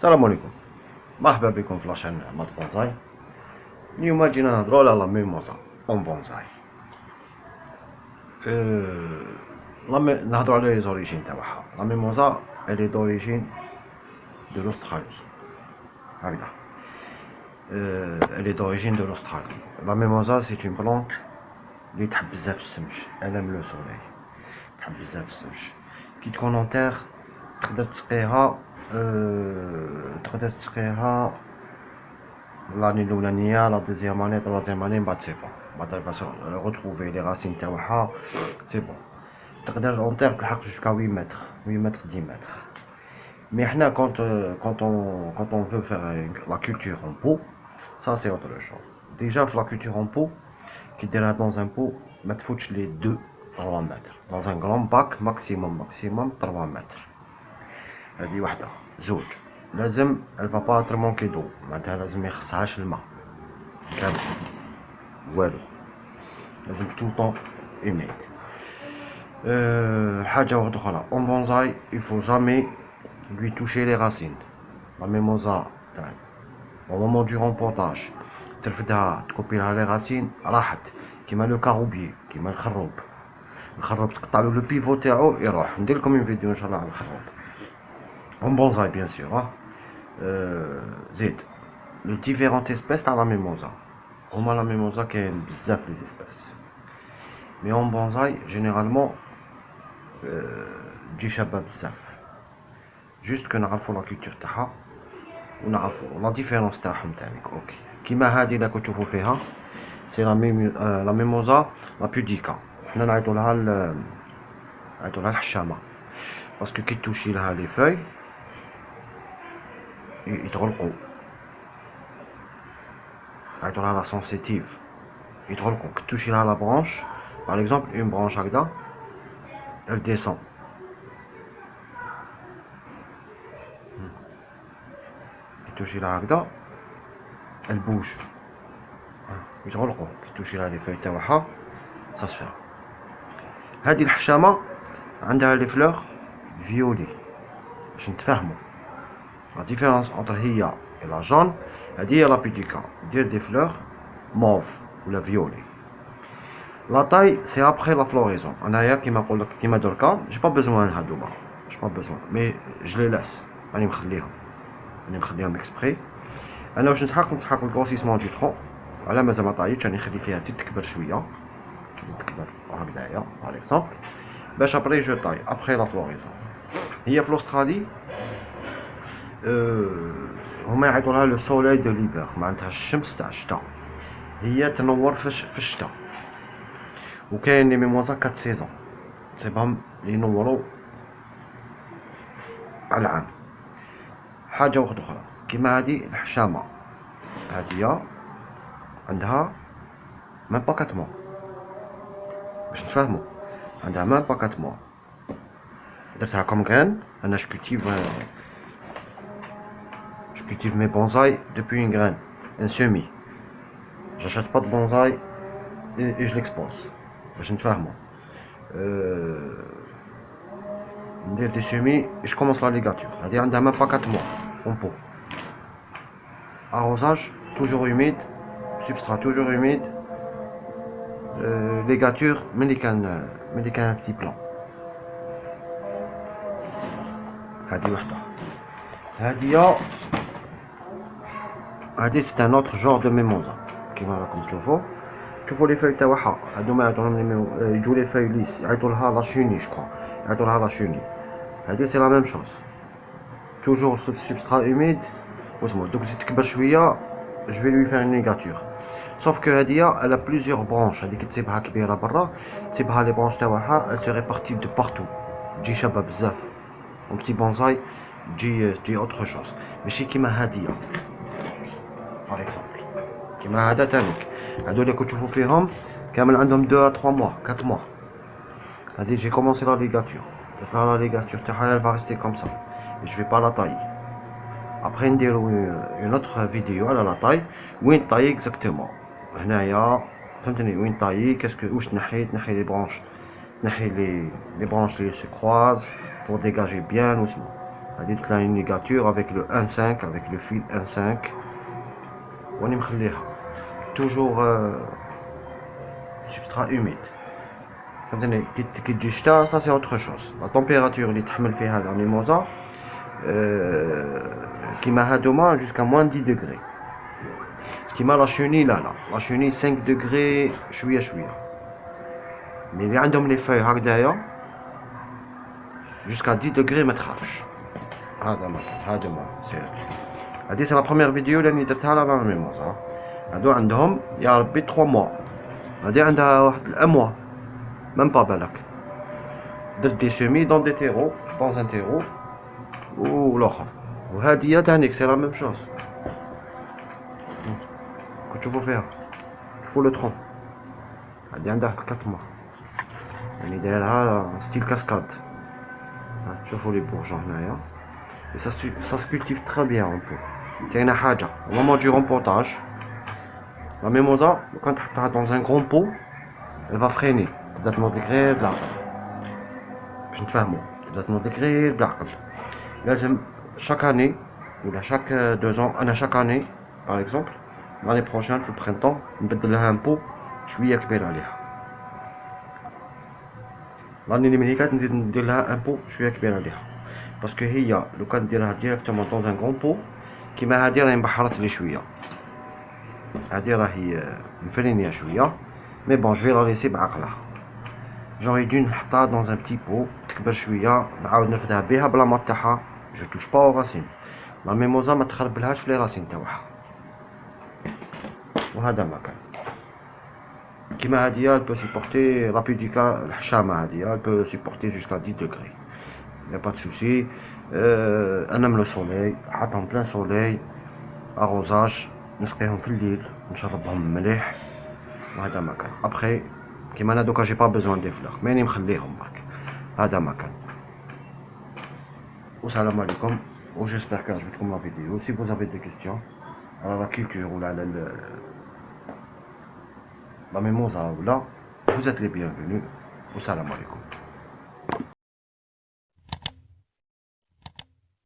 السلام عليكم. مرحبا بكم في لاشين مات بونزاي. اليوم جينا نهضروا على لا ميموزا اون بونزاي. نهضروا على لي زوريجين تاعها. لا ميموزا الي دوريجين دو لوسترالي. هكذا الي دوريجين دو لوسترالي. لا ميموزا سي اون بلونت اللي تحب بزاف الشمس. انا من لو سولي تحب بزاف الشمس. كي تكون اون تيغ تقدر تسقيها l'année l'ولانية لا دوزيام اني تروازيام اني من بعد سي بون بعد باش غوتروفي لي راسين تاعها سي بون تقدر اون تيغ تلحق جوسكا 8 متر 8 متر 10 متر. مي حنا quand on veut faire la culture en pot, ça c'est autre chose. Déjà la culture en pot qui dira dans un pot ما تفوتش les 2-3 متر dans un grand bac maximum 3 متر. هذه وحده. زوج لازم الفا با تر مونكي دو معناتها لازم ميخصهاش الماء كامل والو لازم تو طون ايميد. حاجه واحده اخرى اون بونزاي يفو جامي lui toucher les racines. la mimosa تاع au moment du rempotage ترفدها تكوبي لها لي راسين راحت كيما لو كاروبي كيما الخروب تقطع له لو بيفو تاعو يروح. ندير لكم فيديو ان شاء الله على الخروب en bonsaï bien sûr. زيد les différentes espèces تاع لا ميموزا. هما لا ميموزا كاين بزاف لي espèces مي en bonsaï généralement تجي شابه بزاف جوست كو نعرفو لا كولتور تاعها ونعرفو لا ديفيرونس تاعهم تانيك. اوكي كيما هادي اللي راكم تشوفو فيها سي لا ميموزا لا بوديكا. حنا نعيطو لها الحشامه باسكو كي توشي لها لي فوي يتغلقوا. نعيطو لها لا سونسيتيف يتغلقوا. كي توشي لها لا برانش باغ اكزومبل اون برانش هكذا elle descend. كي توشي لها هكذا elle bouge يتغلقوا. كي توشي لها لي فوي تاعها صافي. هذه الحشامه عندها لي فلور فيولي باش نتفاهموا لا ديفيرونس انتر هي و لا جون. هذه هي لا بوديكا دير دي فلور موف ولا فيولي. لا طاي سي ابخي لا فلوريزون. انايا كيما نقول لك كيما دركا جي با بيزوان هادوما جي با بيزوان مي جو لي لاس راني مخليهم اكسبري. انا واش نسحق الكروسيسمون دو ترون على مازال ما طايتش راني نخلي فيها تكبر شويه تكبر هكذايا باغ اكزومبل باش ابري جو طاي ابخي لا فلوريزون. هي في الاسترالي هما يعيطوا لها لو سوليي دو ليفر معناتها الشمس تاع الشتاء. هي تنور في الشتاء وكاين لي ميموزا 4 سيزون تسيبهم ينوروا على العام. حاجه واحده اخرى كيما هذه الحشامه هادية عندها ميم با 4 موا باش نتفاهموا عندها ميم با 4 موا. درتها كوم غران. انا جو cultive mes bonsaïs depuis une graine, un semis. J'achète pas de bonsaï et je l'expose. Je ne fais rien. Des semis et je commence la ligature. C'est-à-dire on a même pas 4 mois en pot. Arrosage toujours humide, substrat toujours humide. Ligature, mais un petit plan. هادي c'est un autre genre de mimosa كيما راكم تشوفوا لي فاي تاعها. هادوما يجوا لي فاي ليس يعيطوا لها لا شوني جو يعيطوا لها لا شوني. هادي سي لا ميم شوز توجور سبسترا هوميد واسمو دوك زيد تكبر شويه جو في لوي فير اون ليغاتور. سوف كو هادية الا بليزيور برونش. هاديك تسيبها كبيره برا تسيبها لي برونش تاعها elle se répartit de partout تجي شابه بزاف. اون بتي بونزاي تجي اوتر شوز ماشي كيما هادية باغ اكزومبل كيما هذا تانيك. هادو اللي كنتو تشوفو فيهم كامل عندهم 2 3 موا 4 موا. هادي جي كومونسي لا ليغاتور درت لها لا ليغاتور تاعها elle va rester comme ça je vais pas la tailler. après نديرو اون اوتر فيديو على لا طاي وين طاي اكزاكتومون هنايا فهمتني وين طاي كاسكو واش تنحي لي برونش تنحي لي برونش لي سو كرواز pour dégager bien واسمو هذه là une ligature avec le 1,5 avec le fil 1,5 وراني مخليها toujours substrat humide. فهمتني كي تجي الشتا ça c'est autre chose. La température اللي تحمل فيها هذا الميموزا كيما هادوما jusqu'à moins 10 degrés. كيما لا شوني لا لا شوني 5 degrés شويه شويه. مي اللي عندهم لي فاي هكذايا jusqu'à 10 degrés ما تخافش. هذا ما سير. هذه سي لا بروميير فيديو اللي درتها على الميموزا. هادو عندهم يا ربي 3 موا. هادي عندها واحد 1 موا même pas بالك. درت دي سيمي دون دي تيرو دون ان تيرو والاخر وهادي تانيك سي لا ميم شوز. كنت تشوفوا فيها شوفوا لو ترون. هادي عندها واحد 4 موا يعني دايرها ستيل كاسكاد. شوفوا لي بورجون هنايا et ça se cultive très bien un peu. كاينه حاجه au moment du rempotage la mimosa quand تحطها dans un grand pot elle va freiner. تبدا تنوض لك غير بالعقل باش نتفاهموا. تبدا تنوض لك غير بالعقل. لازم chaque année ولا chaque 2 ans انا chaque année par exemple l'année prochaine في البرينتون نبدل لها ان بو شويه كبير عليها. لاني اللي من هيك نزيد ندير لها ان بو شويه كبير عليها باسكو هي لو كان نديرها ديريكتومون دون ان غون بو كيما هادي راهي مبحرت لي شويه. هادي راهي مفرينيه شويه مي بون جو في لا ليسي بعقلها. جونغي دو نحطها دون ان بتي بو تكبر شويه نعاود نرفدها بها بلا ما تاعها جو توش با او راسين. لا ميموزا ما تخربلهاش في لي راسين تاعها. وهذا ما كان كيما هادي elle peut supporter la pudica الحشامه هادي elle peut supporter jusqu'à 10 degrés. y a pas de souci. انا من لو سوليي حاطهم بلان سوليي اروزاج نسقيهم في الليل نشربهم مليح وهذا ما كان. ابخي كيما انا دوكا جي با بيزوان دي فلور ماني مخليهم برك. هذا ما كان. والسلام عليكم و جيسبر كو عجبتكم لا فيديو. سي vous avez des questions على لا كولتور ولا على la mimosa ولا vous êtes les bienvenus. والسلام عليكم.